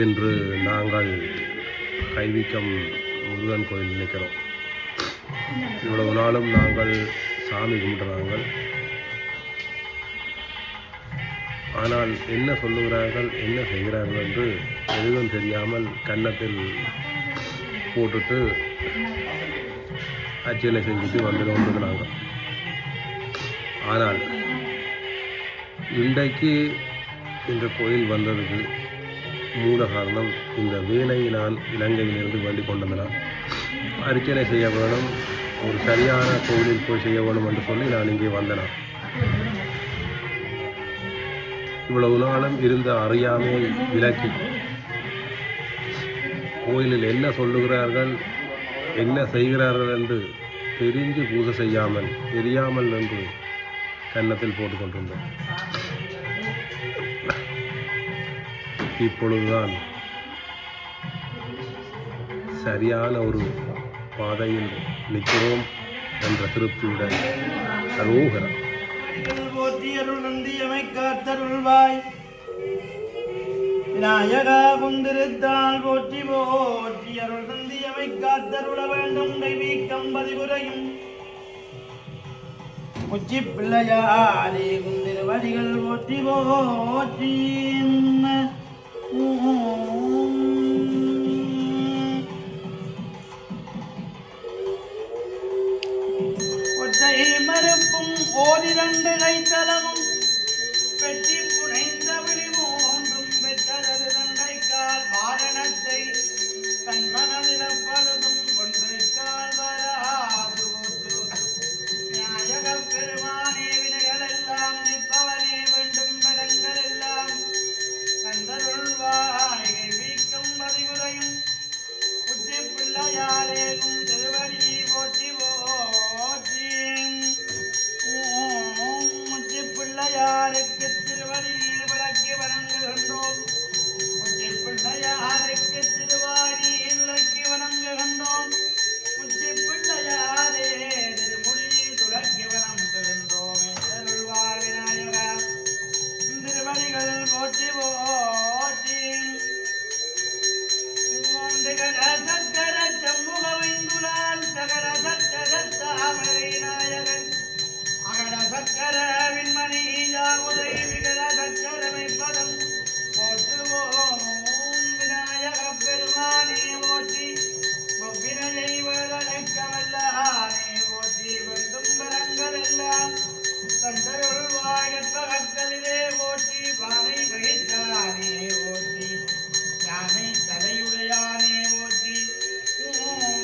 இன்று நாங்கள் கைவிக்கம் முருகன் கோயில் நிற்கிறோம். இவ்வளவு நாளும் நாங்கள் சாமி கும்பிடுறாங்கள். ஆனால் என்ன சொல்லுகிறார்கள், என்ன செய்கிறார்கள் என்று எதுவும் தெரியாமல் கன்னத்தில் போட்டுட்டு அச்சனை செஞ்சுட்டு வந்து கொண்டிருக்கிறாங்க. ஆனால் இன்றைக்கு இந்த கோயில் வந்ததுக்கு மூல காரணம், இந்த வீணை நான் இலங்கையிலிருந்து வேண்டி கொண்டதனால் அர்ச்சனை செய்ய வேணும், ஒரு சரியான கோயிலில் போய் செய்ய வேணும் என்று சொல்லி நான் இங்கே வந்தேன். இவ்வளவு நாளும் இருந்த அறியாமையை விலக்கி கோயிலில் என்ன சொல்லுகிறார்கள், என்ன செய்கிறார்கள் என்று தெரிந்து பூஜை செய்யாமல் தெரியாமல் என்று கன்னத்தில் போட்டுக்கொண்டிருந்தோம். இப்பொழுதுதான் சரியான ஒரு பாதையில் நிற்கிறோம் என்ற திருப்தியுடன் அரோகரம். காத்தருள்வாய் விநாயகா குந்திருத்தால் போற்றி போற்றி அருள் தந்தியமை காத்தருள வேண்டும். கைவீக்கம் பதிகுறையும் உச்சி பிள்ளையாரே குந்திருவடிகள் போற்றி போற்றி. ஒற்றை மறுப்பும் ஓரிரண்டு கைத்தலமும் வெற்றி புனைந்த விழி மூன்றும் பெற்றதரு தண்டைக்கால் வாரணத்தை கண்மனதிலப்பழுதும் ஒன்றைக்கால் வராது. விநாயகப் பெருமானே வினைகள் எல்லாம் நிற்பவனே வேண்டும் படங்கள் எல்லாம் கந்தருள்வாய். வீக்கம் பதிகுறையும் உச்சி பிள்ளையாரேகும் திருவடி போற்றி போற்றி. உச்சி பிள்ளையாருக்கு திருவடியில் விளக்கி வணங்குகின்றோம். உச்சி பிள்ளையாருக்கு திருவாரியில் விளக்கி வணங்குகின்றோம். உச்சி பிள்ளையாரே திருமொழியில் துளக்கி வணங்குகின்றோம். அருள்வாய் விநாயகா திருவடிகள் போற்றி போற்றி. சக்கர சண்முக வைந்துலால் சகர சக்கர தாமரை நாயகன் அகர சக்கர விண்மணி யாவுதை விகர சக்கரமை பதம் போற்றுவோம். விநாயக பெருமானே போற்றி. வினையை வேதனைக்கவல்லானே போற்றி. வேண்டும் பரங்கள் எல்லாம் தந்தருள்வாய் கற்பகங்களிலே போற்றி. பானை வகித்தானே போற்றி. யானை தலையுடையானே போற்றி.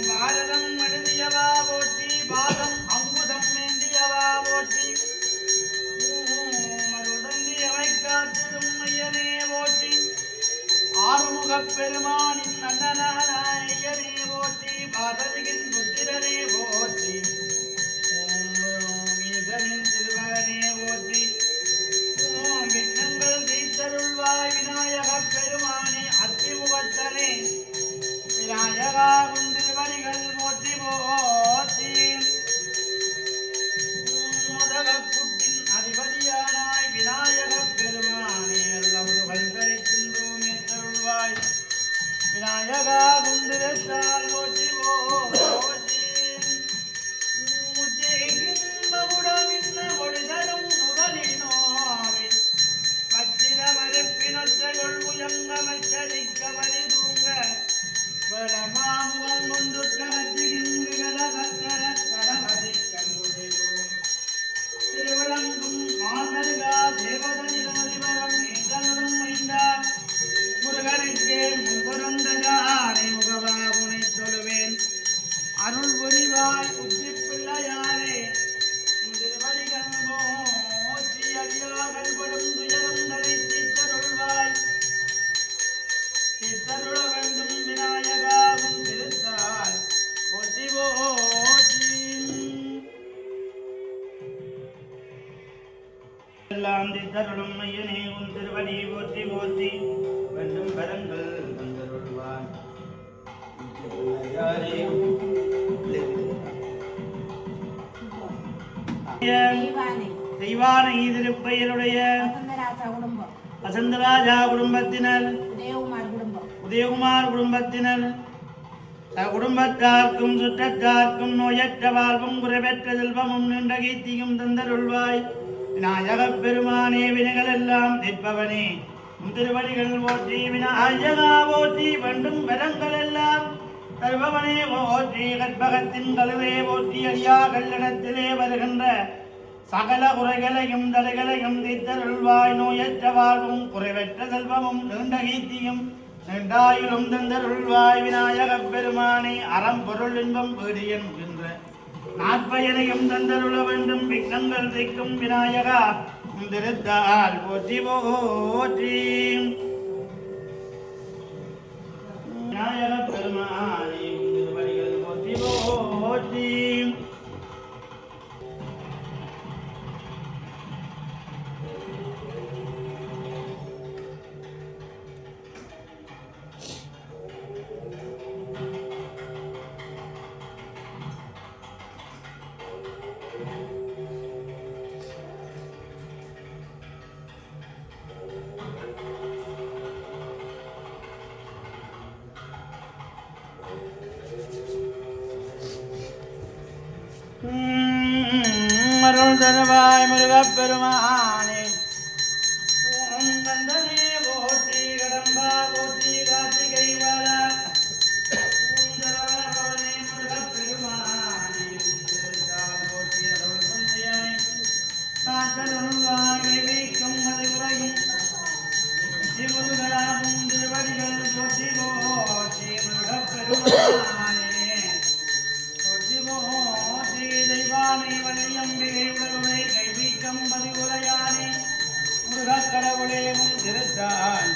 பாரதம் எழுதியவா போற்றி. பாதம் அங்குதம் ஏந்தியவா போற்றி. மருடந்தியவை காத்திடும் மையனே போற்றி. ஆறுமுகப் பெருமானின் அண்ணனாயனே போற்றி. பாரதியின் புத்திரனே போற்றி. ஈசனின் திருமகனே போற்றி. விண்ணங்கள் தீர்த்தருள்வாய் விநாயகப் பெருமானே அத்திமுகத்தனே விநாயகா குந்திருவடிகள் போற்றி போற்றி. முதலப்புட்டின் அதிபதியானாய் விநாயகப் பெருமானே அல்லமுது கண்கரிக்கின்றோமே தருள்வாய். விநாயகா குந்திரத்தால் போற்றி போற்றி. முச்சேகின்பகுடமின்ன ஒளிதரும் முதலினோரை பச்சிர மறுப்பினொற்றைகள் உயங்கமச்சரிக்க வரி தூங்க வடமாமுகம் கொண்டு கரத்திகின்ற கரமதி கண்டுடைவோம். திருவிளங்கும் மாமருகா தேவதனிவரம் நீந்தனும் மைந்தா முருகனுக்கே முன்பிறந்த யானை முகவா உனை சொல்லுவேன். அருள் புரிவாய் உச்சி பிள்ளையாரே திருவடிகள் போற்றி. அடியார்கள் படும் துயரம் தலை தீர்த்தருள்வாய். தீர்த்தருள வேண்டும் விநாயகாவும் திருத்தால் போற்றி போற்றி. எல்லாம் தீர்த்தருளும் மையனே உன் திருவடி போற்றி போற்றி. வேண்டும் கரங்கள் தந்தருள்வாய். தெய்வானை திருப்பையருடைய வசந்தராஜா குடும்பத்தினர் உதயகுமார் குடும்பத்தினர் குடும்பத்தார்க்கும் சுற்றத்தார்க்கும் நோயற்ற வாழ்வும் குறைவற்ற செல்வமும் நின்ற கீர்த்தியும் தந்தருள்வாய். விநாயகப் பெருமானே வினைகள் எல்லாம் தீர்ப்பவனே திருவடிகள் போற்றி. விநாயகா போற்றி. வேண்டும் வரங்கள் எல்லாம் தருபவனே போற்றி. கற்பகத்தின் கழுவே போற்றி. அடியா கல்லிடத்திலே வருகின்ற சகல குறைகளையும் தடைகளையும் தீர்த்தருள்வாய். நோயற்ற வாழ்வும் குறைவற்ற செல்வமும் நீண்ட கீர்த்தியும் நெண்டாயிலும் தந்தருள்வாய். விநாயகப் பெருமானே அறம் பொருள் இன்பம் வீடு என்கின்ற நாற்பயனையும் தந்தருள வேண்டும். விக்னங்கள் தைக்கும் விநாயகா திருத்தால் போற்றி போற்றி. விநாயகப் பெருமானே திருவடிகள் போற்றி போற்றி. அருள் தருவாய் முருகப் பெருமானே. ஓம் கந்தனே போற்றி. கடம்பா போற்றி. கார்த்திகை வர ஓம் சரவணபவனே முருகப் பெருமானே. போற்றி. அருள் தந்தையாய் காத்தருள்வாய். வீக்கம் மதுரையும் முருகராகும் திருவடிகள் போற்றி போற்றி. முருகப் பெருமானே தெய்வானை வலியம்பிகை உடலுரை கைவீக்கம் பதிவுரையானே முருகக் கடவுளே உன் திருத்தால்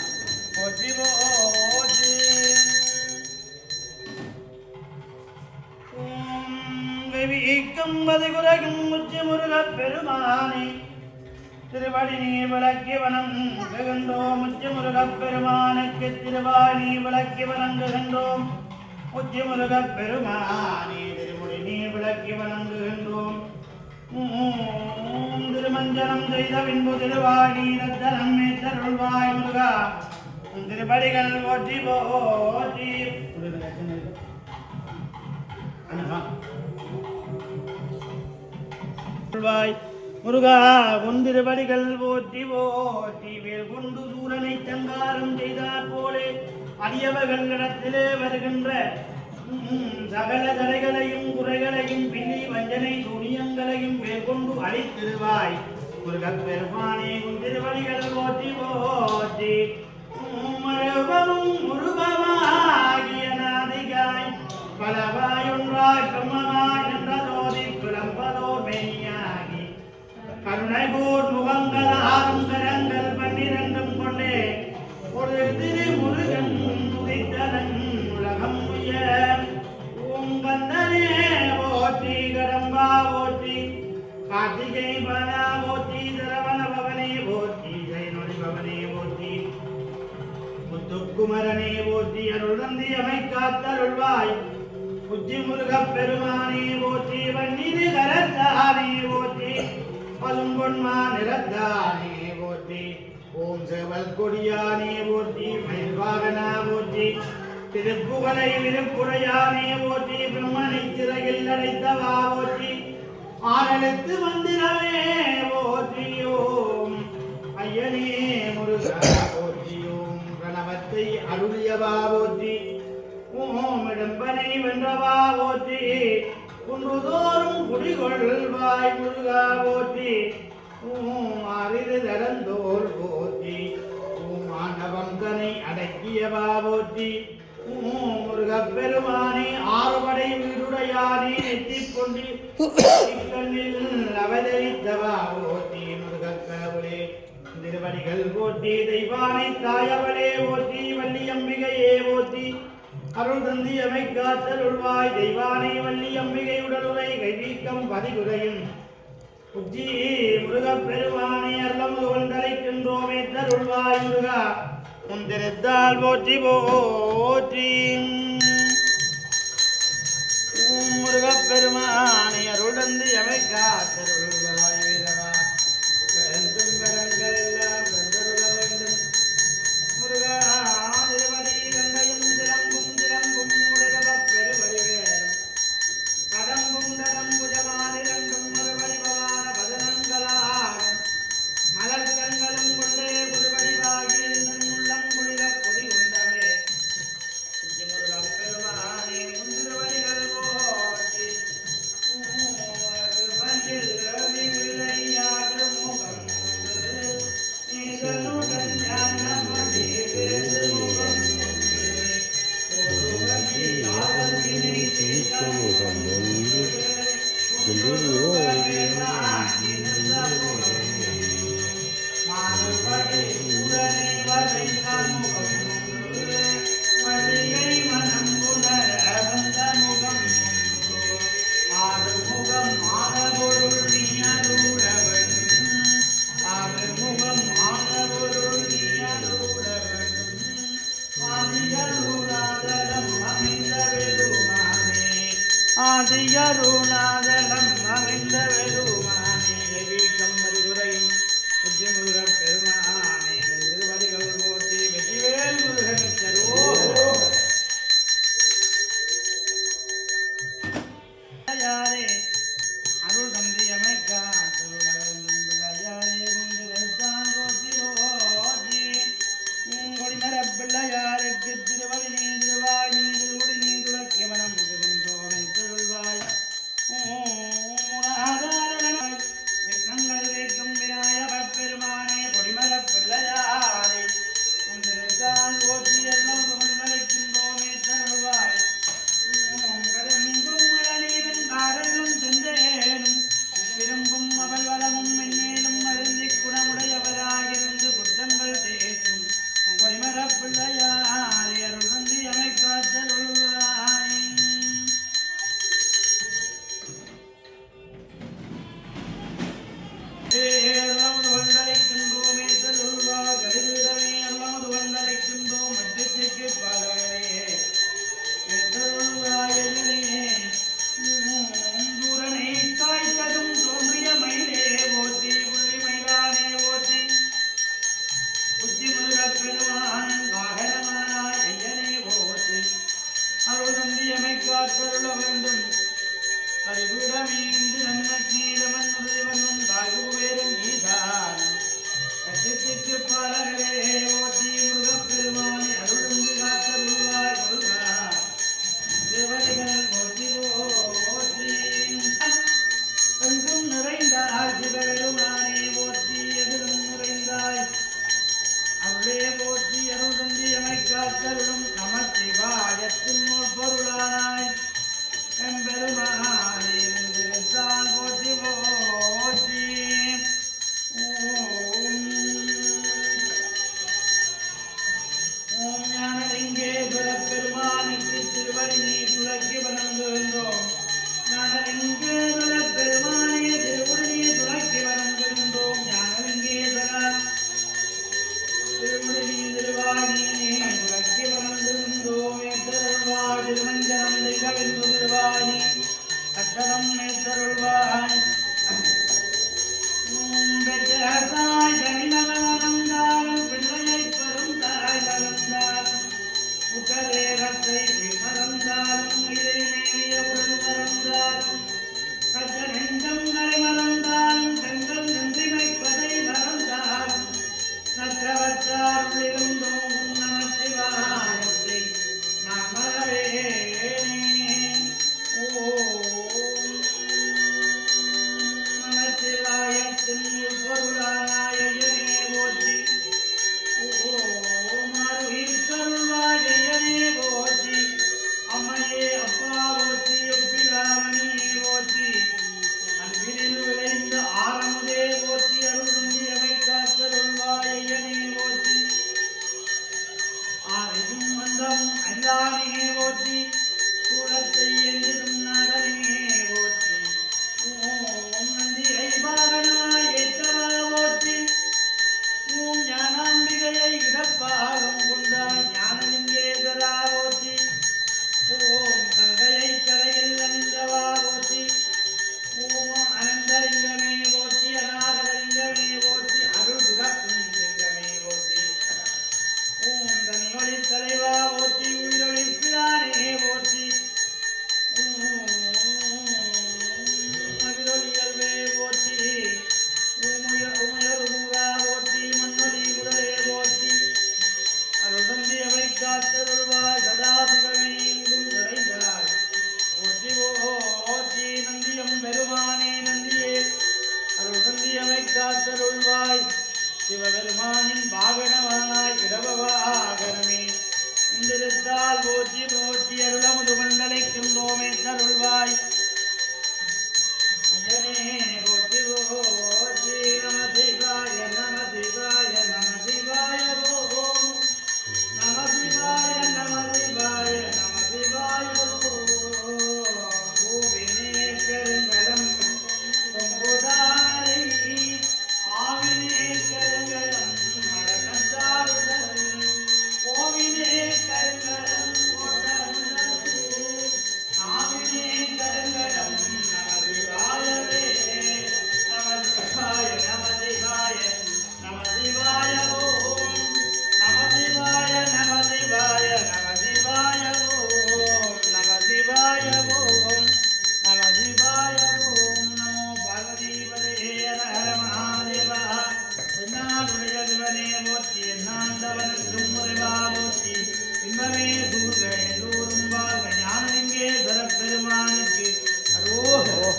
போற்றி போற்றி. கைவீக்கம் பதிவுரையும் உச்சி முருகப் பெருமானே திருவடி நீ விளக்கி வணங்குகின்றோம். உச்சி முருகப் பெருமானுக்கு திருவாய் நீ விளக்கி வணங்குகின்றோம். உச்சி முருகப் பெருமானே திருமுடி நீ விளக்கி வணங்குகின்றோம். திருமஞ்சனம் செய்த பின்பு திருவாணி ரத்தனம் மேற்றருள்வாய். முருகா திருப்படிகள் போற்றி போற்றி. முருகா உன் திருப்படிகள் போற்றி போற்றி. வேல் கொண்டு சூரனை சங்காரம் செய்தார் போலே அடியவர்களிடத்திலே வருகின்ற சகல தடைகளையும் குறைகளையும் பின்னி வஞ்சனை சூனியங்களையும் மேற்கொண்டு அழித்திருவாய். முருகப் பெருமானே உன் திருவடிகள் போற்றி போற்றி. முருகமாகிய நாதிகாய் பலவாயொன்றாய் பிரம்மமாய் என்ற ஜோதி குலம்பதோர் மெய்யாகி கருணை போர் முகங்கள் ஆறும் கரங்கள் 12 கொண்டே ஒரு திருமுருகன் துதித்தலன் உலகம் உய. ஓம் கந்தனே போற்றி. கடம்பா போற்றி. கார்த்திகை பலா போற்றி. சரவண பவனே போற்றி. ஜெயனொடி பவனே போற்றி. முத்துக்குமரனே போற்றி. அருள் தந்தி அமை காத்தருள்வாய். உச்சி முருகப் பெருமானே போற்றி. வன்னிரு கரத்தானே போற்றி. பசும்பொன்மா நிறத்தானே போற்றி. ஓம் சேவல் கொடியானே போற்றி. மயில்வாகனா போற்றி. திருப்புகழை விருப்புடையானே போற்றி. பிரம்மனை சிறையில் அடைத்தவா போற்றி. ஆனெழுத்து மந்திரமே போற்றி. ஓம் ஐயனே முருகா போற்றி. ஓம் பிரணவத்தை அருளியவா போற்றி. ஓம் இடம்பனை வென்றவா போற்றி. குன்றுதோறும் குடிகொள்வாய் முருகா போற்றி. ஓம் அரிது தரந்தோல் போற்றி. ஓம் ஆனவங்கனை அடக்கியவா போற்றி. ஓம் முருகப் பெருமானே ஆறுபடை வீடுடையானே நெற்றிக் கொண்டு கண்ணில் அவதரித்தவா போற்றி. முருகக் கடவுளே திருவடிகள் போற்றி. தெய்வானை தாயவளே போற்றி. வள்ளியம்பிகையே போற்றி. அருள் தந்தி அமை காத்தருள்வாய். தெய்வானை வள்ளியம்பிகை உடலுரை கைவீக்கம் பதிகுறையும் உச்சி முருகப் பெருமானே அருளமுகவன் தலைக்கின்றோமே தருள்வாய். முருகா உன் திருத்தால் போற்றி போற்றி. முருகப் பெருமானே அருள் தந்தி அமை காத்தருள்வாய். வீரவா வேண்டும் வரங்கள் எல்லாம் தந்தருள வேண்டும். முருகா திருவடி கண்டைய ஆதியருநாதனம் அமைந்த பெருமானே வீக்கம் மதுரையும் உச்சி முருகப் பெருமானே திருவடிகள் போற்றி வெற்றிவேல் முருகனுக்கரோ யாரே அருள் தந்தி அமைக்கா சொல்ல வேண்டும் பிள்ளையாரே குந்திரத்தான் போற்றி போற்றி கொடிமர பிள்ளையாருக்கு திருவடி நீ திருவாய் நீ திருவுடி நீ துளக்கியவனம் திருந்தோமை திருள்வாய் விக்னங்கள் வைக்கும் விநாயகப் பெருமானே கொடிமர பிள்ளையாரே குந்திரத்தான் போற்றி எல்லாம் கொண்டழைக்கின்றோமே தருள்வாய் கரும்பும் மழநீரும் காரலும் சென்றேனும் விரும்பும் அவள் வளமும் மென்மேலும் அருந்தி குணமுடையவராயிருந்து குற்றங்கள் தேற்றும் பொய்மரப் பிள்ளையாரே அருள் தந்தி அமைக்காத்தருள்வாய் அல்லாமது வந்தரைக்கின்றோமே தருள்வாய் கருவிடமே அல்லாமது வந்தரைக்கின்றோம் மட்டத்திற்கு பாலகரே பூரணை காய்த்ததும் தோன்றிய மயிலே ஓட்டி புள்ளி மயிலானே ஓட்டி உச்சி முருகப் பெருமான் வாகனமானாய் ஐயனே ஓட்டி அருள் தந்தி அமைக்காத்தருள வேண்டும் அறிவுடமீந்து நன்னீரவன் உதயவனும் தாழ்வுவேரும் ஈசானும் கட்சிக்கு பாலகரே ஓட்டி முருகப் பெருமானை அருள் தந்தி காத்தருள்வாய் முருகா தேவர்கள் போற்றி போற்றி எங்கும் நிறைந்தாய் சிவபெருமானே போற்றி எதிரும் நிறைந்தாய் அருளே போற்றி அருள் தந்தி அமைக்காத்தருளும் நமச்சிவாயத்தின் பொருளானாய் எம்பெருமானே முந்திரத்தான் போற்றி போற்றி ஓம் ஞானலிங்கேஸ்வர பெருமானுக்கு திருவடி நீ துளக்கி வணங்குகின்றோம் ஞானலிங்கேஸ்வர பெருமானே திருவடி நீ துளக்கி வணங்குகின்றோம் ஞானலிங்கேஸ்வர திருவடி நீ திருவாணி துளக்கி வணங்குகின்றோம் ஏத்தருள்வாய் திருமஞ்சனம் திகழ்ந்து திருவாணி அத்தரம் ஏத்தருள்வாய் பெற்றாய் தனிமலமறந்தாலும் பிள்ளையை பெருந்தாய் மறந்தாலும் உத்தரேகத்தை மறந்தாலும் இதை மேவியவுடன் மறந்தாலும் கற்ற நெஞ்சங்களை மறந்தாலும் பெண்கள் நன்றிமைப்பதை மறந்தாலும் நற்றவற்றாருளிருந்தோம் நமச்சிவாயத்தை நான் மறவேனே ஓம் நமச்சிவாயத்தின் பொருளாயனே போற்றி ஓம் அருள்வாயனே போற்றி அம்மையே அப்பா போற்றி ஒப்பிலாமணியே போற்றி அன்பினில் விளைந்த ஆரமுதே போற்றி அருள் தந்தி அமைக்காத்தருள்வாயனே போற்றி ஆரையும் மந்தம் அல்லானே போற்றி சூழத்தை என்றும் நகரனே போற்றி ஓம் நந்தி ஐபாகனாய் ஏற்றவா போற்றி ஓம் ஞானாம்பிகையை இடப்பாகம் கொண்டாய் ஞானலிங்கேஸ்வரா போற்றி ஓம் கங்கையை கரையில் அணிந்தவா போற்றி ஓம் அனந்தலிங்கமே போற்றி அநாகலிங்கமே போற்றி அருள் துறக்கும் லிங்கமே போற்றி ஓம் தனியொளி தலைவா போற்றி உயிரொளி பிரானே போற்றி மகிழொலியல்வே போற்றி உமையருமுகா போற்றி மண்ணொலி முதலே போற்றி அருள் தந்தி அமைக்காத்தருள்வாய் சதாசிவமே எங்கும் நிறைந்தாய் போற்றி போற்றி நந்தியம் பெருமானே நந்தியே அருள் தந்தி அமைக்காத்தருள்வாய் சிவபெருமானின் வாகனமானாய் இடவாகனமே இந்திருத்தால் போற்றி போற்றி அருளமுது மண்டலைக்கின்றோமே தருள்வாய் ஐயனே போற்றி போற்றி நம சிவாய நம சிவாய நம சிவாய ஓம் நம சிவாய நம சிவாய நம சிவாய ஓவினே கருங்கலம் பொங்குதாரை ஆவினே கருங்கலம் மரணத்தாருடன் ஓவினே கருங்கலம் ஆவினே இன்பமே சூழ்க எல்லோரும் வாழ்க ஞானலிங்கேஸ்வர பெருமானுக்கு அரோகரா.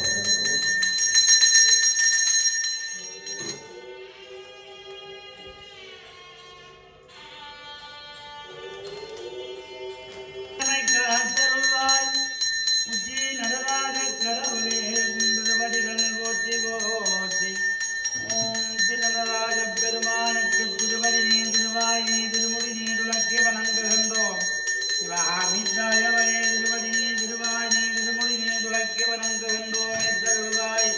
காத்தருள்வாய் உச்சி நடராஜ கடவுளே திருவடிகள் போற்றி போற்றி. ஓம் திருநடராஜ பெருமானுக்கு திருவடி நீ திருவாய் நீ திருமுடி நீ துளக்கி வணங்குகின்றோம். சிவகாமித்தாயவரே திருவடி நீ திருவாய் நீ திருமுடி நீ துளக்கி வணங்குகின்றோம். தருள்வாய்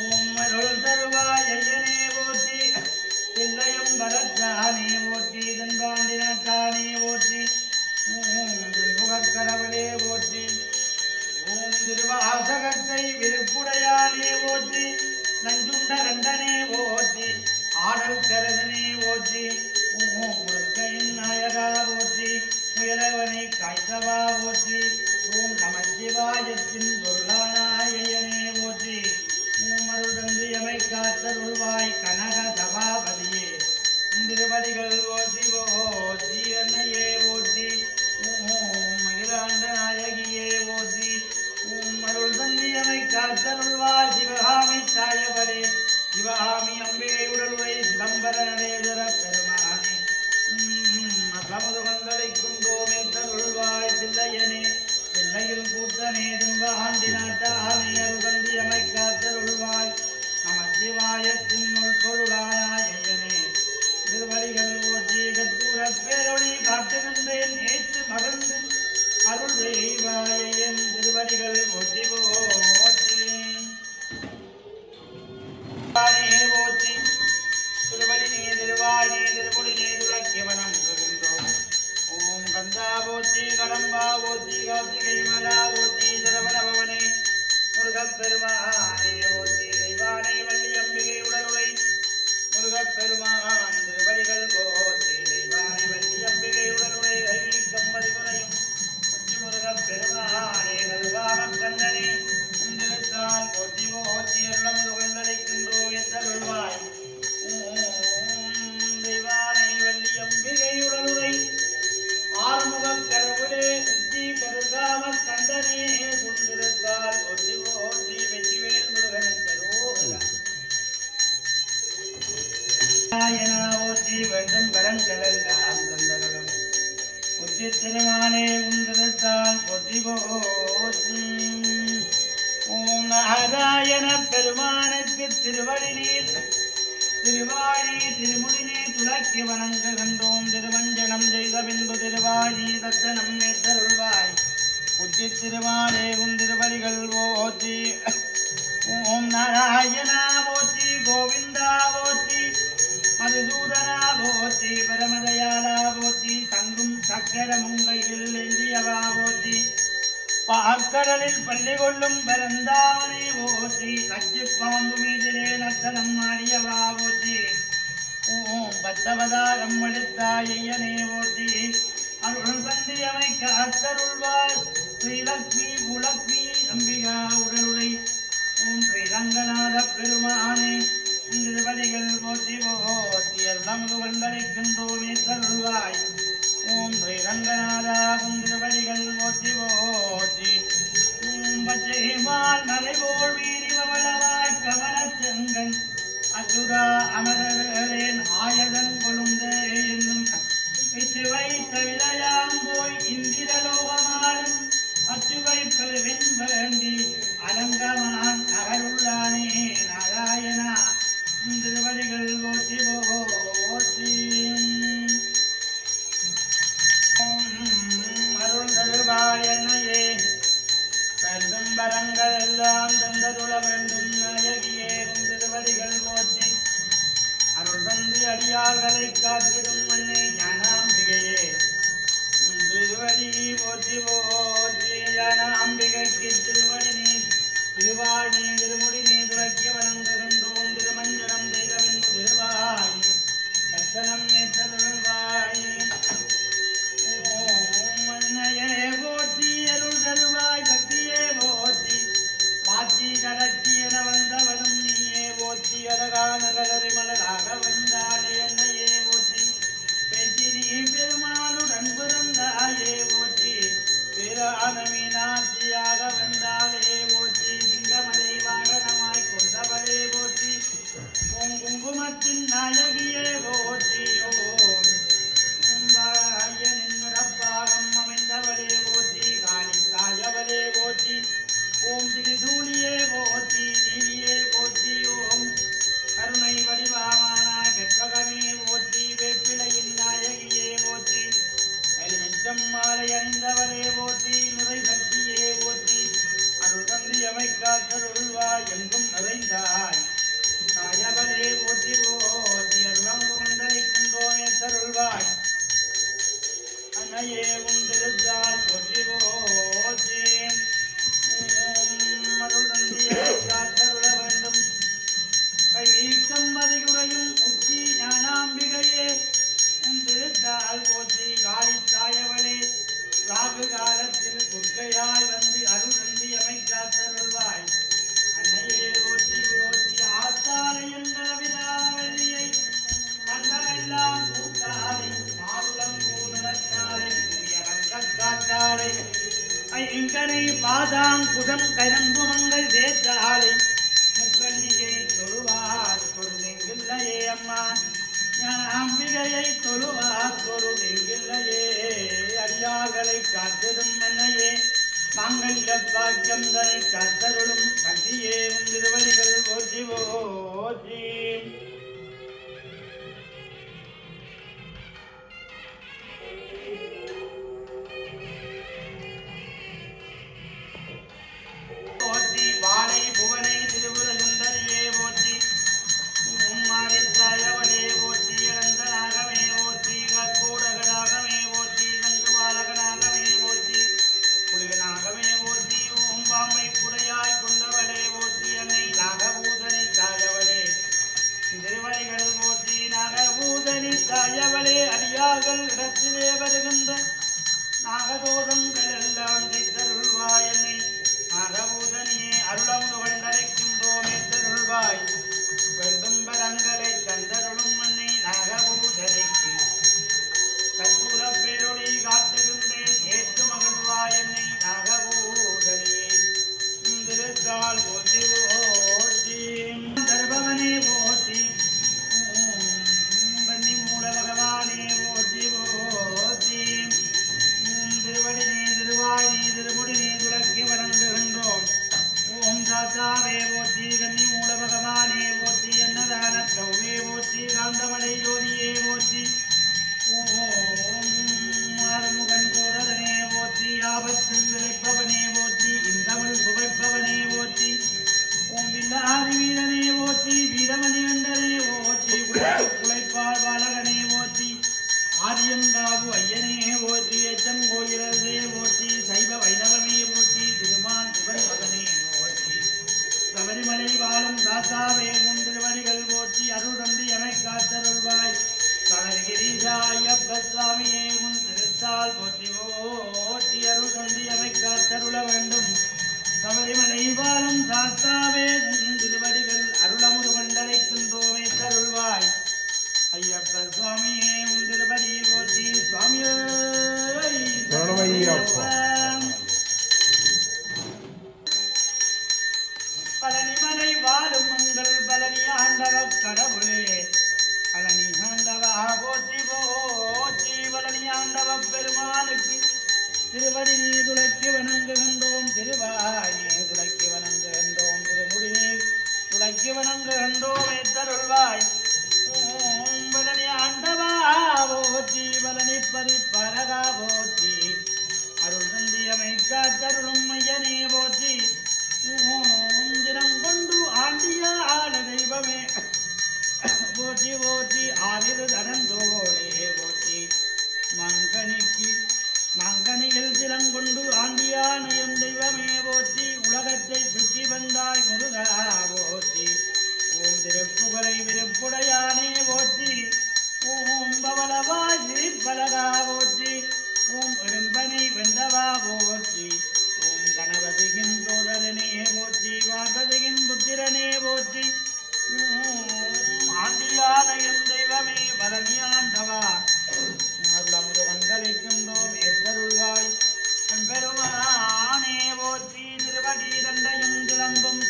ஓம் அருள் தருவாய் ஐயனே போற்றி. தில்லையம் வரத்தானே போற்றி. தென்பாண்டினத்தானே போற்றி. ஓம் திருமுகக்கடவுளே போற்றி. ஓம் திருவாசகத்தை விருப்புடையானே போற்றி. நஞ்சுண்ட கண்டனே போற்றி. ஆடல் கரசனே போற்றி. ஓம் முருக்கையின் நாயகா போற்றி. முயலவனை காய்த்தவா போற்றி. ஓம் நமச்சிவாயத்தின் பொருளானாயனே போற்றி. ஓம் அருள் தந்து எமை காத்தருள்வாய் கனக சபாபதியே திருவடிகள் போற்றி போற்றி. என்னையே போற்றி. ஓம் மகிழாண்ட நாயகியே போற்றி. ஓம் அருள் தந்தியமை காத்தருள்வாய் சிவகாமி தாயவரே சிவகாமி அம்பே உடலுரை சிதம்பர நடேதர பெருமானே சமுது மந்தளிக்கும் தோமே தருள்வாய் தில்லையனே தில்லையில் கூத்தனே துன்பாண்டி நாட்டானே அருள் தந்தியமை காத்தருள்வாய் நமச்சிவாயத்தின் உள் பொருளானாயனே திருவடிகள் போற்றி. கற்பூர பேரொளி காட்டுகின்றேன் ஏற்று மகிழ்ந்து அருள் செய்வாயன் திருவடிகள் போற்றி போற்றி. போற்றி திருவடி நீ திருவாய் நீ திருமுடி நீ துளக்கி வணங்குகின்றோம். ஓம் கந்தா போற்றி. கடம்பா போற்றி. கார்த்திகை மலா போற்றி. சரவண பவனே முருகப்பெருமானே போற்றி. தெய்வானை வள்ளி அம்பிகை உடலுரை முருகப்பெருமான் திருவடிகள் போற்றி. தெய்வானை வள்ளி அம்பிகை உடலுரை ஐவீக்கம் மதிமுறையும் முருகப்பெருமானே கருகாம கந்தனே திருத்தால் போற்றி போற்றி. அருளம் துகழ்ந்தளிக்கின்றோ எத்தருள்வாய். தெய்வானை வள்ளி அம்பிகை உடலுரை ஆறுமுகக் கடவுளே உச்சி கருகாம கந்தனே குந்திருத்தால் போற்றி போற்றி. வெற்றிவேல் முருகனுக்கரோகரா. போற்றி. வேண்டும் கடன்களெல்லாம் தந்தகளும் புத்தி திருமாலே உந்திருத்தால் போற்றி போற்றி. ஓம் நாராயண பெருமானுக்கு திருவடி நீர் திருவாழி திருமுடி நீர் துளக்கி வணங்குகின்றோம். திருமஞ்சனம் செய்த பின்பு திருவாழி தத்தனம் மேத்தருள்வாய் புத்தி திருமாலே உந்திருவடிகள் போற்றி. ஓம் நாராயணா போற்றி. கோவிந்தா போற்றி. மதுசூதனா போற்றி. பரமதயாலா போற்றி. சங்கும் சக்கரமும் கையில் ஏந்தியவா போற்றி. பார்க்கடலில் பள்ளி கொள்ளும் பரந்தாமனை போற்றி. நச்சு பாம்பு மீதிலே நத்தனம் மாறியவா போற்றி. ஓம் பத்தவதாரம் எடுத்தாயனே போற்றி. அருள் சந்தியமை காத்தருள்வார் ஸ்ரீலக்ஷ்மி குலக்ஷ்மி அம்பிகா உடலுரை. ஓம் ஸ்ரீரங்கநாத பெருமானே திருவடிகள் போற்றி போற்றி. எல்லாம் வந்தடைக்கின்றோமே தருள்வாய். ஓம் ஸ்ரீரங்கநாதா திருவடிகள் போற்றி போற்றி. பச்சைமால் மலைபோல் வீரி பவளவாய் கமலச்செங்கன் அச்சுதா அமரேன் ஆயதன் கொழுந்தே என்னும் இச்சு வைத்த விளையாம் போய் இந்திரலோகமானும் அச்சு வைப்பதுவென் வேண்டி அலங்கமான் அகருள்ளானே நாராயணா திருவடிகள் போற்றி போற்றி. அருள் தருவாயனையே கருதும் வரங்கள் எல்லாம் தந்தருள வேண்டும் நாயகியே திருவடிகள் போற்றி. அருள் தந்து அடியார்களை காத்திடும் மண்ணை ஞானாம்பிகையே திருவடி போற்றி போற்றி. ஞானாம்பிகைக்கு திருவடி நீர் திருவாழி திருமுடி நீர் துளக்கி வணங்குகின்றோம். திருமஞ்சனம் செய்தவின் திருவாய் கத்தனம் ஏற்றருள்வாய். மன்னையே போற்றி. அருள் தருவாய் சக்தியே போற்றி. மாற்றி கடத்தி என வந்தவனும் நீயே போற்றி. அழகான கலரி மலராக வந்தாலே என்னையே போற்றி. மாலை அணிந்தவரே போற்றி நிறை சக்தியே போற்றி அருள் தந்தி அமைக்காத்தருள்வாய் என்றும் நிறைந்தாய் தாயவளே போற்றி போற்றி அருளம் கொண்டளிக்கின்றோமே தருள்வாய் அன்னையே உந்திருந்தால் போற்றி போற்றி அருள் தந்தி அமைக்காத்தருள வேண்டும் கைவீக்கம் மதியுறையும் உச்சி ஞானாம்பிகையே திருத்தால் போற்றி காளித்தாயவளே ராகு காலத்தில் துர்க்கையாய் வந்து அருள் நந்தி அமைக்காத்தருள்வாய் அன்னையே போற்றி போற்றி ஆத்தாலை எங்களவிதாவெளியை மண்டமெல்லாம் கூட்டாளை மாருளம் கூடத்தாளை காத்தாளை ஐங்கனை பாதாங்குதம் கரும்பு மங்கள் சேர்த்தாளை முக்கண்ணியை தொழுவார் பொருளெங்கில்லையே அம்மா அம்பிகையை தொழுவார் பொருளெங்கில்லையே அடியார்களை காத்திடும் என்னையே மாங்கல்ய பாக்கியம் தனை காத்தருளும் கல்வியே திருவடிகள் போற்றி போற்றி போற்றி வாழை புவனை திருவுரையுந்தரியே போற்றி மாரித்தாயவளே போற்றி இழந்தனாகவே போற்றி கூடகனாகவே போற்றி சங்குபாலகனாகவே போற்றி புலிகனாகவே போற்றி ஓம் பாம்பை குடையாய் கொண்டவளே போற்றி அன்னை நாகபூதனி தாயவளே திருவடிகள் போற்றி நாகபூதனி தாயவளே அடியார்கள் இடத்திலே வருகின்ற நாகதோஷங்கள் எல்லாம் தருள்வாய் என்னை நாகபூதனியே அருளமுது கண்டரைக்கின்றோமே தருள்வாய் வேண்டும் பரங்களை தந்தருளும் மண்ணை நாகபூதனைக்கு கற்பூர பேரொழி காட்டுகின்றேன் ஏற்று மகிழ்வாய் என்னை நாகபூதனியே திருத்தாள் போற்றி போற்றி தர்பவனே போற்றி பன்னி மூல பகவானே போற்றி போற்றி திருவடி நீ திருவாய் நீ திருமுடி நீ துளக்கி வணங்குகின்றோம் ஓம் தாத்தாவே போற்றி கன்னி மூல பகவானே போற்றி என்னதான கௌவே போற்றி காந்தமலை ஜோதியே போற்றி ஓம் ஆறுமுகன் கோதரனே போற்றி ஆபத்தில் விளைப்பவனே போற்றி இந்தமிழ் சுவைப்பவனே போற்றி ஓம் வில்லாதி வீரனே போற்றி வீரமணி கண்டனே போற்றி குலைப்பால் பாலகனே போற்றி ஆரியங்காவு ஐயனே போற்றி எச்சங்கோயிலே போற்றி சைவ வைணவமே போற்றி திருமால் புகழ் மகனே போற்றி சபரிமலை வாழும் தாத்தாவே முந்திருவடிகள் போற்றி அருள் தந்தி எமை காத்தருள்வாய் கனகிரிசாயப்ப சுவாமியே முன் திருத்தால் போற்றி போற்றி அருள் தந்தி எமை காத்தருள வேண்டும் சபரிமலை வாழும் தாத்தாவே முந்திருவடிகள் அருளமுது கண்டரைக்கின்றோமே தருள்வாய் ஐயப்ப சுவாமியே முந்திருபடி போற்றி சுவாமியே பழனிமலை வாழும் உங்கள் பழனி ஆண்டவ கடவுளே பழனி ஆண்டவா போற்றி போற்றி பழனி ஆண்டவ பெருமானுக்கு திருவடி நீ துளக்கி வணங்குகின்றோம் திருவாயே துளக்கி வணங்குகின்றோம் திருமுடி நீர் துளக்கி வணங்குகின்றோம் ஏத்தருள்வாய் ஓம் பழனி ஆண்டவா போற்றி பழனி பரிப்பரகா போற்றி அருள் தந்தியமை காத்தருளும் ஐயனே போற்றி ஓம் தினம் கொண்டு ஆண்டிய ஆள தெய்வமே போற்றி போற்றி ஆவிரு தனந்தோரே போற்றி மங்கனியில் திறங்கொண்டு ஆண்டியானயம் தெய்வமே போற்றி உலகத்தை சுற்றி வந்தாய் முருகா போற்றி ஓம் திருப்புகழை விருப்புடையானே போற்றி ஓம் பவளவாய் சிரிப்பலகா போற்றி ஓம் எறும்பனை வெந்தவா போற்றி ஓம் கணபதியின் சோதரனே போற்றி பார்வதியின் புத்திரனே போற்றி ஆண்டியானயம் தெய்வமே பரணியாண்டவா அருளமுது வந்தளிக்கின்றோம் ஏற்றருள்வாய் பெருமானே போற்றி திருவடி தண்டையும் சிலம்பும்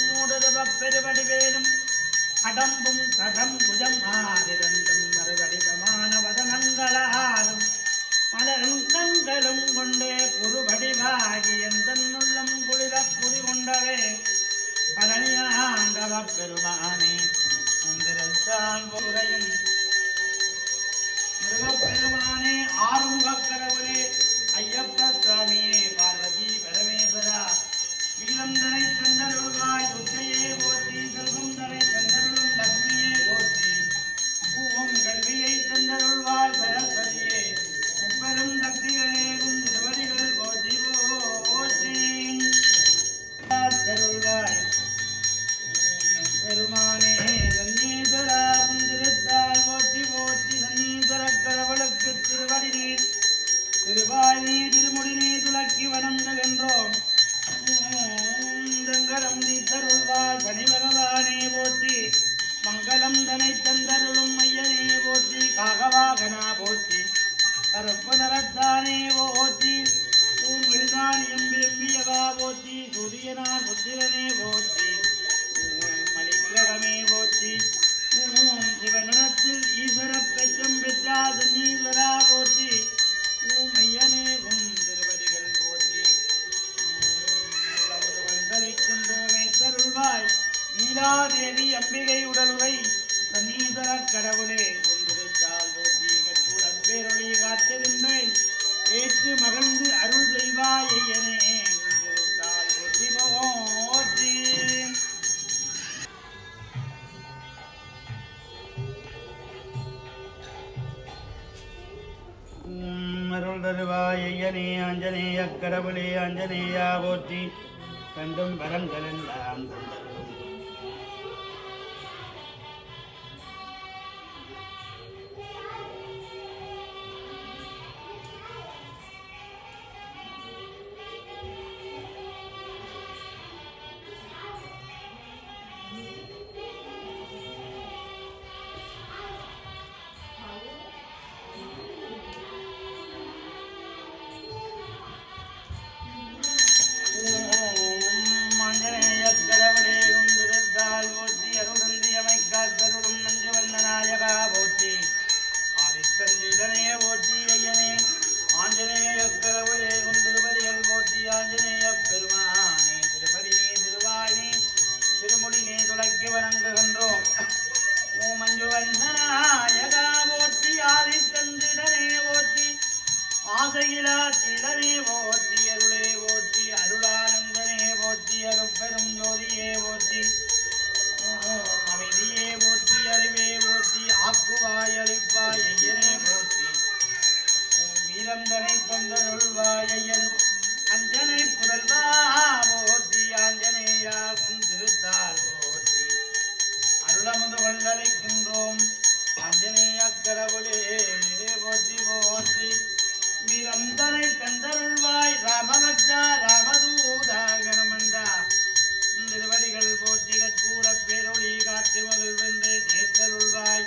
மூடுருவப் பெருவடி வேலும் அடம்பும் தடம் புஜம் ஆதிரண்டும் மறுவடிவமான வதனங்களாலும் மலரும் கண்களும் கொண்டே குறுவடிவாகி எந்தன்னுள்ளம் குளிரப் புரி கொண்டவே பழனியாண்டவ பெருமானே முந்திரத்தால் உரையும் முருகப்பெருமானே ஆறுமுகக் கடவுளே கருப்பு நிறத்தானே போற்றி ஓம் விருதானியம் விரும்பியவா போற்றி சூரியனார் புத்திரனே போற்றி ஓம் மணிக்கிரகமே போற்றி ஓம் சிவனிடத்தில் ஈஸ்வர பெற்றம் பெற்றா சன்னீஸ்வரா போற்றி ஓம் ஐயனே உன் திருவடிகள் போற்றி தளிக்கின்றோமே தருள்வாய் நீலாதேவி அம்பிகை உடலுரை சன்னீஸ்வர கடவுளே கொண்டிருந்தால் போற்றி கற்பூரப் பேரொளி காட்டுகின்றேன் ஏற்று மகிழ்ந்து அருள் செய்வாய் ஐயனே கொண்டிருந்தால் போற்றி போற்றி அருள் தருவாய் ஐயனே ஆஞ்சநேய கடவுளே ஆஞ்சநேயா போற்றி கண்டும் வரங்கள் எல்லாம் தந்தருளும் ஆசையிலா சிலனே போற்றி அருளே போற்றி அருளானந்தனே போற்றி அருட்பெரும் ஜோதியே போற்றி அமைதியே போற்றி அறிவே போற்றி ஆக்குவாய் அளிப்பாய் ஐயனே போற்றி வீரம் தனை தந்தருள்வாய் ஐயன் அஞ்சனை புதல்வா போற்றி ஆஞ்சநேயா உன் திருத்தால் போற்றி அருளமுது கொண்டளிக்கின்றோம் ஆஞ்சநேய கடவுளே போற்றி போற்றி வீரம் தனை தந்தருள்வாய் ராமபக்தா ராமதூதா கணமண்டா திருவடிகள் போற்றி கற்பூரப் பேரொளி காட்டி மகிழ்வென்று நேற்றருள்வாய்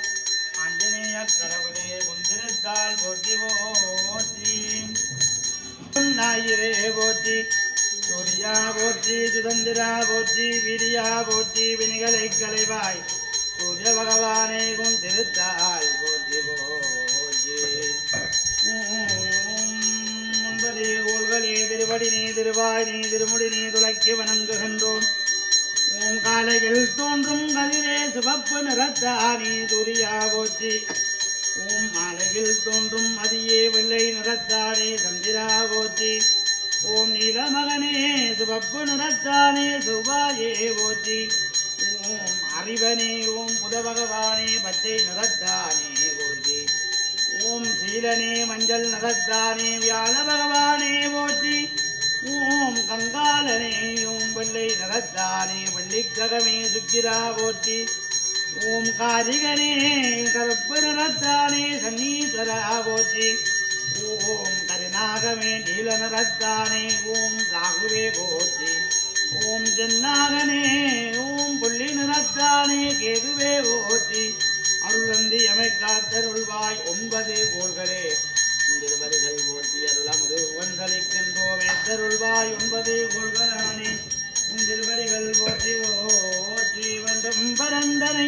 ஆஞ்சநேய கடவுளே குந்திருத்தால் போற்றி போற்றி ஞாயிறே போற்றி சூரியா போற்றி சுதந்திரா போற்றி வீரியா போற்றி வினிகளை களைவாய் சூரிய பகவானே குந்திருத்தால் போற்றி போற்றி ஒன்பதே கோள்களே திருவடி நீ திருவாய் நீ திருமுடி நீ துளக்கி வணங்குகின்றோம் ஓம் காலையில் தோன்றும் கதிரே சிவப்பு நிறத்தானே சூரியா போற்றி ஓம் மாலையில் தோன்றும் அதியே வெள்ளை நிறத்தானே சந்திரா போற்றி ஓம் நீலமகனே சிவப்பு நிறத்தானே செவ்வாயே போற்றி ஓம் அறிவனே ஓம் புத பகவானே பச்சை நிறத்தானே போற்றி ஓம் சீலனே மஞ்சள் நிறத்தானே வியாழ பகவானே போற்றி ஓம் கங்காலனே ஓம் வெள்ளை நிறத்தானே வெள்ளிக்கிரகமே சுக்கிரா போற்றி ஓம் காரிகனே கருப்பு நிறத்தானே சன்னீஸ்வரா போற்றி ஓம் கருநாகமே நீல நிறத்தானே ஓம் ராகுவே போற்றி ஓம் சென்னாகனே ஓம் புள்ளி நிறத்தானே கேதுவே போற்றி அருளந்தி எமை காத்தருள்வாய் ஒன்பது கோள்களே திருவடிகள் போற்றி அருளமுது ஒன்றளிக்கின்றோமே தருள்வாய் ஒன்பது கோள்களானே திருவடிகள் போற்றி போற்றி வேண்டும் பரந்தனை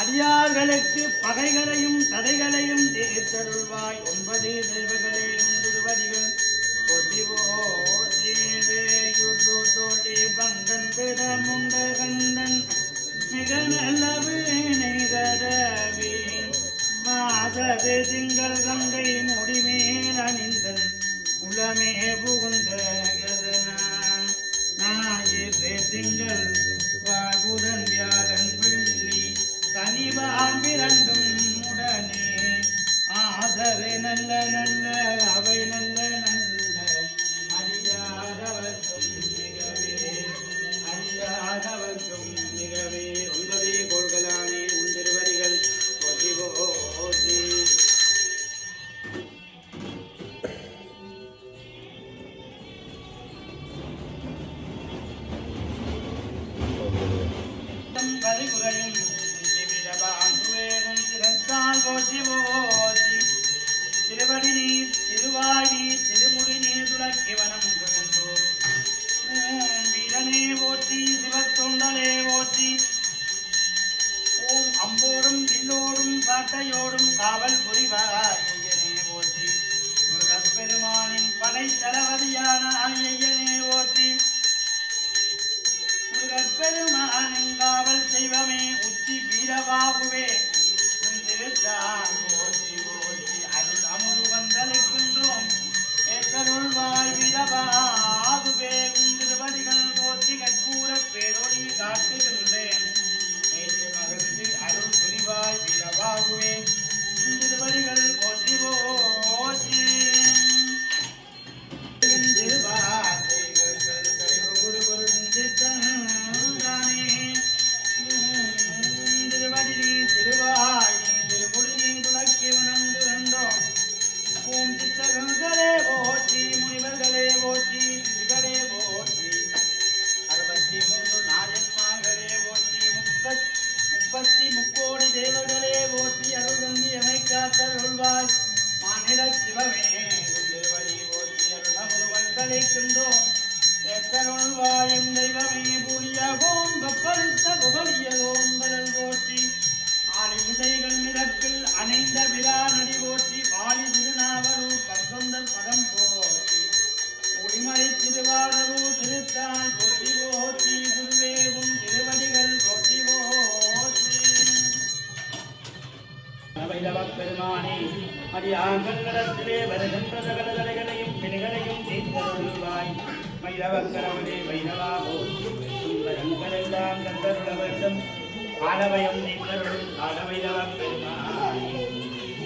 அடியார்களுக்கு பகைகளையும் தடைகளையும் தேர்த்தருள்வாய் ஒன்பது தெய்வங்களே திருவடிகள் போற்றி போற்றி வேயுரு தோழி பங்கன் பிறமுண்ட கண்டன் மிக நல்லவு நெய்தடவே மாதரு திங்கள் கங்கை முடிமேல் அணிந்தன் உளமே புகுந்த ஞாயிறு திங்கள் வாழ்வுடன் வியாழன் வெள்ளி தனிவாம்பிரண்டும் உடனே ஆதரு நல்ல நல்ல அவை நல்ல நல்ல அறியாதவர்க்கும் மிகவே அறியாதவர்க்கும் மிகவே ஒன்பதே கோள்களானே உன் திருவடிகள் போற்றி போற்றி கலிகுறையும் சிவிரபாங்குவேரும் திறத்தால் போற்றி போற்றி திருவடி நீர் திருவாய் நீர் திருமுடி நீர் துளக்கி வனம் புகழ்ந்தோம். ஓம் வீரனே போற்றி சிவத்தொண்டலே போற்றி. ஓம் அம்போடும் வில்லோடும் சாட்டையோடும் காவல் புரிவாய் ஐயனே போற்றி. முருகப்பெருமானின் படைத்தளபதியான ஐயனே போற்றி. முருகப்பெருமானின் காவல் செய்வமே உச்சி வீரபாகுவே திருத்தான் போற்றி போற்றி. அருள் அமுது வந்தளிக்கின்றோம் ஏற்றருள்வாய் வீரபாகுவே திருவடிகள் போற்றி. கற்பூர பேரொளி காட்டுகின்றேன் நேற்று மகிழ்ந்து அருள் புரிவாய் வீரபாகுவே திருவடிகள் போற்றி போற்றி. முக்கோடி தேவர்களே போற்றி. அருள்தந்தி அமைக்காத்தருள்வாய் மாநில சிவமே திருவடி போற்றி. அருளமுருவந்தளிக்கின்றோம் ஏற்றருள்வாயும் தெய்வமே புலியகோம் கப்பளித்த குபலியகோம் கடல் போற்றி. ஆலிமிசைகள் மிதப்பில் அணைந்த விராநடி போற்றி. வாலி திருநாவலூர் பற்சொந்த பதம் போற்றி. ஒளிமலை திருவாரூர் திருத்தாள் போற்றி போற்றி. குருவேவும் திருவடிகள் போற்றி போற்றி. வைரவப் பெருமானே அடியார்கள் நடத்திலே வருகின்ற சகல தடைகளையும் பிணிகளையும் தீர்த்தருள்வாய். வைரவக் கடவுளே வைரவா போற்றி. சுந்தரங்கள் எல்லாம் கந்தருள வேண்டும் ஆலவயம் நீத்தருள் ஆலவைரவப் பெருமானே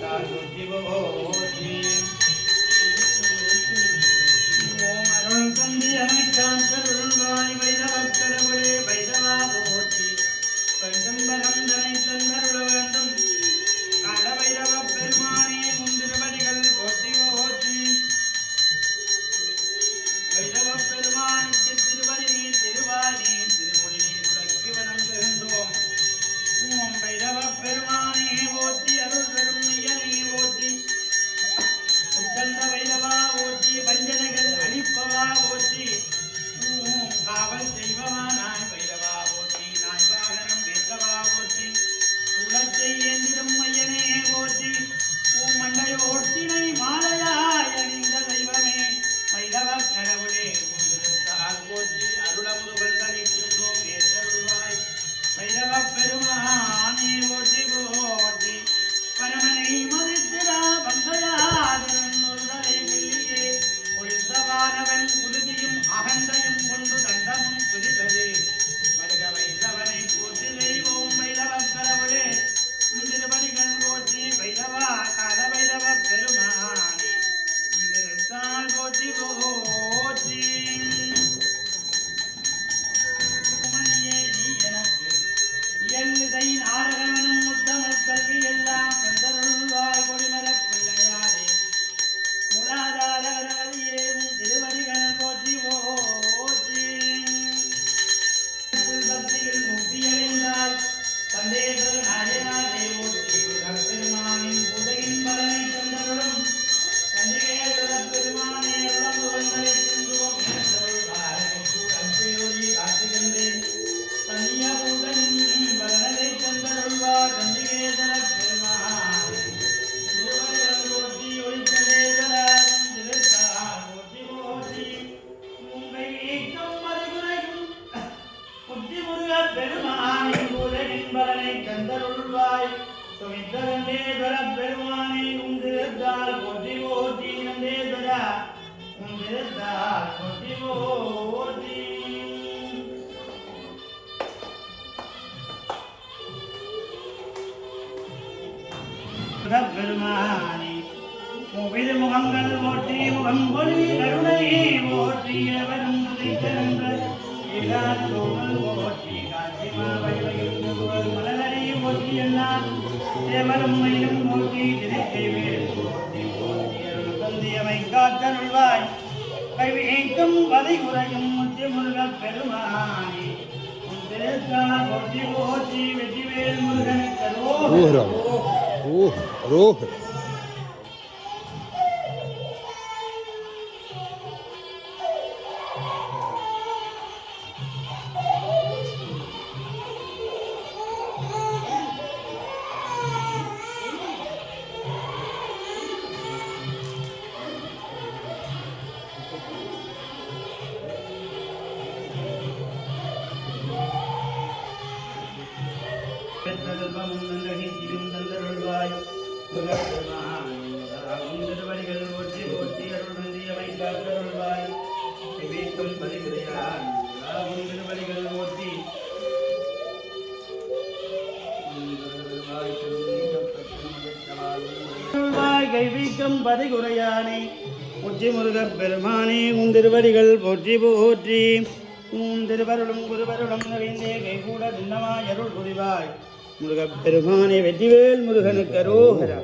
போற்றி போற்றி. ஓம் அருள் தந்தி அமைக்காத்தருள்வாய் வைரவக் கடவுளே வைரவா போற்றி. வைரம்பரம் தனை தந்தருள வேண்டும் ஆலவைரவப் பெருமானே முந்திருவடிகள் போற்றி போற்றி. வைரவப் பெருமானுக்கு திருவடி நீர் திருவாய் நீர் திருமுடி நீர் துளக்கி வணங்குகின்றோம். ஓம் வைரவப் பெருமானே போற்றி. அருள் பெரும் மையனே போற்றி. உத்தந்த வைரவா போற்றி. வஞ்சனைகள் அழிப்பவா போற்றி. ஓம் காவல் தெய்வமானாய் வைரவா போற்றி. நாய் வாகனம் வேற்றவா போற்றி. உலச்சை ஏந்திடும் மையனே போற்றி. ஓம் மண்டையோர்த்தினை மாலையாய் அணிந்த தெய்வமே வைரவக் கடவுளே உந்திருந்தால் போற்றி. அருளமுருகன் தளிக்கின்றோம் ஏற்றருள்வாய் வைரவப் பெருமானே போற்றி போற்றி. பரமனை மதித்திடா பங்கையாதரன் ஒருதலை வெள்ளியே ஒளித்தவானவன் குருதியும் அகந்தையும் கொண்டு தண்டமும் துரிதரே வருக வைத்தவனை போற்றி. தெய்வோம் வைரவக் கடவுளே திருவடிகள் போற்றி. வைரவா கால வைரவப் பெருமானே திருத்தாள் போற்றி போற்றி. நீ எனக்கு இயல்லிசை நாடகனும் முத்தமிழ் கல்வி எல்லாம் கந்தருள்வாய் கொடிமலப் பிள்ளையாரே மூலாதார கணவதியே திருவடிகள் போற்றி போற்றி. பக்தியில் முக்தியடைந்தாய் சந்தேகர் நாயனாரே போற்றி. பெருமானின் பூஜையின் பலனை தந்தருளும் சந்தேகர் பெருமானே அருளமுருகந்தளிக்கின்றோம் காட்டுகின்றேன். தனிய பூஜையின் பலனை தந்தருள்வார் சந்தேகர் பெருமானே திருவடிகள் போற்றி. ஒளித்ததேவராம் திருத்தாள் போற்றி போற்றி. உங்களை வீக்கம் மறுகுறையும் புத்தி முருகப் பெருமானின் பூஜையின் பலனை தந்தருள்வாய். சுமித்த நந்தேஸ்வர பெருமானே உந்திருத்தாள் போற்றி போற்றி. நந்தேஸ்வர உந்திருத்தாள் போற்றி போற்றி. பெருமானே மூவிது முகங்கள் போற்றி. முகம் பொழி கருணை போற்றி. எவரும் போற்றி. காட்சி மாவையும் மலரடி போற்றி. எல்லாம் தேவரும் மயிலும் போற்றி. திருக்கைவேல் போற்றி போற்றி. அருள் தந்தியமை காத்தருள்வாய் கைவிக்கும் வதை குறையும் முத்தி முருகப் பெருமானே திருத்தாள் போற்றி போற்றி. வெற்றிவேல் முருகனுக்கு செல்வமும் நன்றகித்தியும் தந்தருள்வாய் முருகப்பெருமானே உன் திருவடிகள் போற்றி போற்றி அருள் நந்தியவை காத்தருள்வாய் வீட்டும் பதிவுரையான் உன் திருவடிகள் போற்றி கைவீக்கம் பதிகுறையானே உச்சி முருகப் பெருமானே உன் திருவடிகள் போற்றி போற்றி உன் திருவருளும் குருவருளும் நிறைந்தே கைகூட திண்ணமாய் அருள் புரிவாய் முருகப் பெருமானே வெற்றிவேல் முருகனுக்கு அரோகரா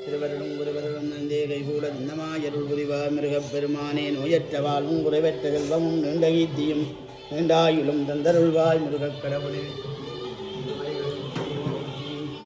திருவருளும் குருவருளும் நிறைந்தே கைகூட திண்ணமாய் அருள் புரிவாய் முருகப் பெருமானே நோயற்ற வாழ்வும் குறைவற்ற செல்வமும் நீண்ட கீர்த்தியும் நீண்டாயுளும் தந்தருள்வாய் முருகக் கடவுளே